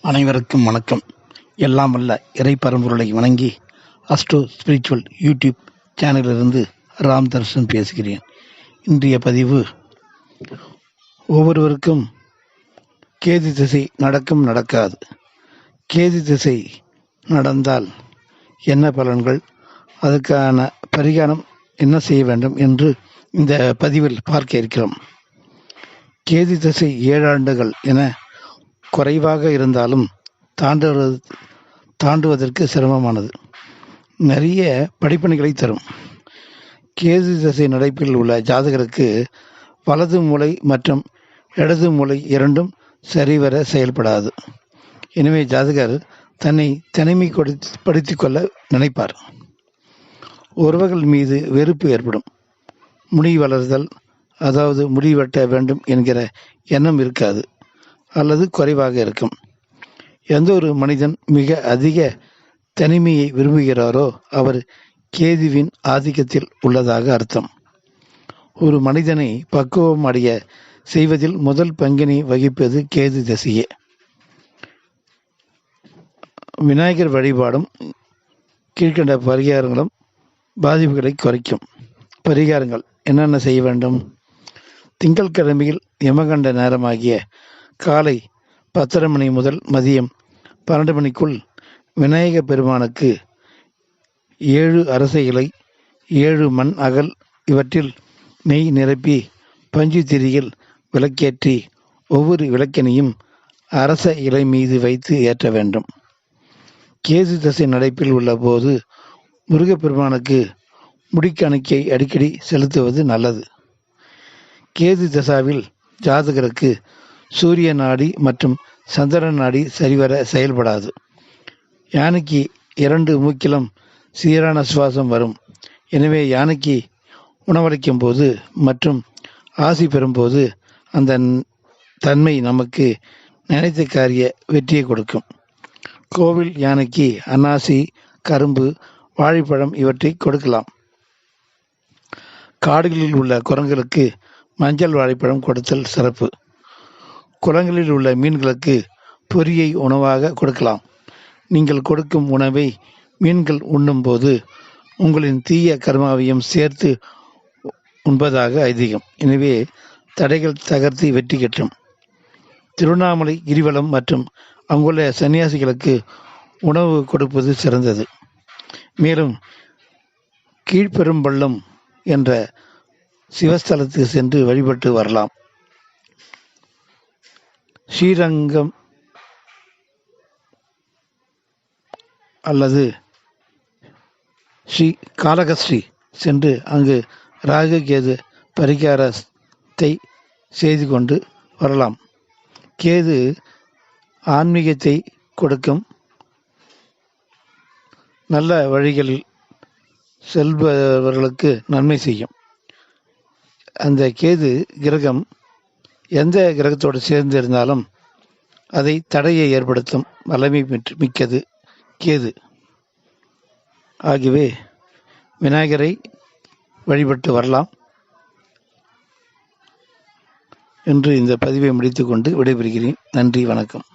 அனைவருக்கும் வணக்கம். எல்லாம் வல்ல இறை பரம்பொருளை வணங்கி அஸ்ட்ரோ ஸ்பிரிச்சுவல் யூடியூப் சேனலிலிருந்து ராம் தர்ஷன் பேசுகிறேன். இன்றைய பதிவு, ஒவ்வொருவருக்கும் கேது திசை நடக்கும் நடக்காது. கேது திசை நடந்தால் என்ன பலன்கள், அதற்கான பரிகாரம் என்ன செய்ய வேண்டும் என்று இந்த பதிவில் பார்க்க இருக்கிறோம். கேது திசை 7 ஆண்டுகள் என குறைவாக இருந்தாலும் தாண்டுவதற்கு சிரமமானது. நிறைய படிப்பணிகளை தரும். கேது திசை நடப்பில் உள்ள ஜாதகருக்கு வலது மூளை மற்றும் இடது மூளை இரண்டும் சரிவர செயல்படாது. எனவே ஜாதகர் தன்னை தனிமைப்படுத்திக் கொள்ள நினைப்பார். உறவுகள் மீது வெறுப்பு ஏற்படும். முடி வளர்தல், அதாவது முடி வெட்ட வேண்டும் என்கிற எண்ணம் இருக்காது அல்லது குறைவாக இருக்கும். எந்த ஒரு மனிதன் மிக அதிக தனிமையை விரும்புகிறாரோ அவர் கேதுவின் ஆதிக்கத்தில் உள்ளதாக அர்த்தம். ஒரு மனிதனை பக்குவம் அடைய செய்வதில் முதல் பங்கினை வகிப்பது கேது திசையே. விநாயகர் வழிபாடும் கீழ்கண்ட பரிகாரங்களும் பாதிப்புகளை குறைக்கும். பரிகாரங்கள் என்னென்ன செய்ய வேண்டும்? திங்கட்கிழமையில் யமகண்ட நேரமாகிய காலை 10:30 மணி முதல் மதியம் 12 மணிக்குள் விநாயக பெருமானுக்கு 7 அரச இலை, 7 மண் அகல் இவற்றில் நெய் நிரப்பி பஞ்சு திரியில் விளக்கேற்றி ஒவ்வொரு விளக்கினையும் அரச இலை மீது வைத்து ஏற்ற வேண்டும். கேது தசை நடப்பில் உள்ள போது முருகப்பெருமானுக்கு முடிக்காணிக்கை அடிக்கடி செலுத்துவது நல்லது. கேது தசாவில் ஜாதகருக்கு சூரிய நாடி மற்றும் சந்திரன் நாடி சரிவர செயல்படாது. யானைக்கு 2 மூக்கிலும் சீரான சுவாசம் வரும். எனவே யானைக்கு உணவளிக்கும் போது மற்றும் ஆசி பெறும்போது அந்த தன்மை நமக்கு நினைத்த காரிய வெற்றியை கொடுக்கும். கோவில் யானைக்கு அன்னாசி, கரும்பு, வாழைப்பழம் இவற்றை கொடுக்கலாம். காடுகளில் உள்ள குரங்குகளுக்கு மஞ்சள் வாழைப்பழம் கொடுத்தல் சிறப்பு. குளங்களில் உள்ள மீன்களுக்கு பொரியை உணவாக கொடுக்கலாம். நீங்கள் கொடுக்கும் உணவை மீன்கள் உண்ணும்போது உங்களின் தீய கர்மாவையும் சேர்த்து உண்பதாக ஐதீகம். எனவே தடைகள் தகர்த்து வெற்றி கிட்டும். திருவண்ணாமலை கிரிவலம் மற்றும் அங்குள்ள சன்னியாசிகளுக்கு உணவு கொடுப்பது சிறந்தது. மேலும் கீழ்பெரும்பள்ளம் என்ற சிவஸ்தலத்துக்கு சென்று வழிபட்டு வரலாம். ஸ்ரீரங்கம் அல்லது ஸ்ரீ காளகஸ்ரீ சென்று அங்கு ராகு கேது பரிகாரத்தை செய்து கொண்டு வரலாம். கேது ஆன்மீகத்தை கொடுக்கும். நல்ல வழிகளில் செல்பவர்களுக்கு நன்மை செய்யும். அந்த கேது கிரகம் எந்த கிரகத்தோடு சேர்ந்து இருந்தாலும் அதை தடையை ஏற்படுத்தும் வல்லமை மிக்கது கேது. ஆகவே விநாயகரை வழிபட்டு வரலாம் என்று இந்த பதிவை முடித்துக்கொண்டு விடைபெறுகிறேன். நன்றி, வணக்கம்.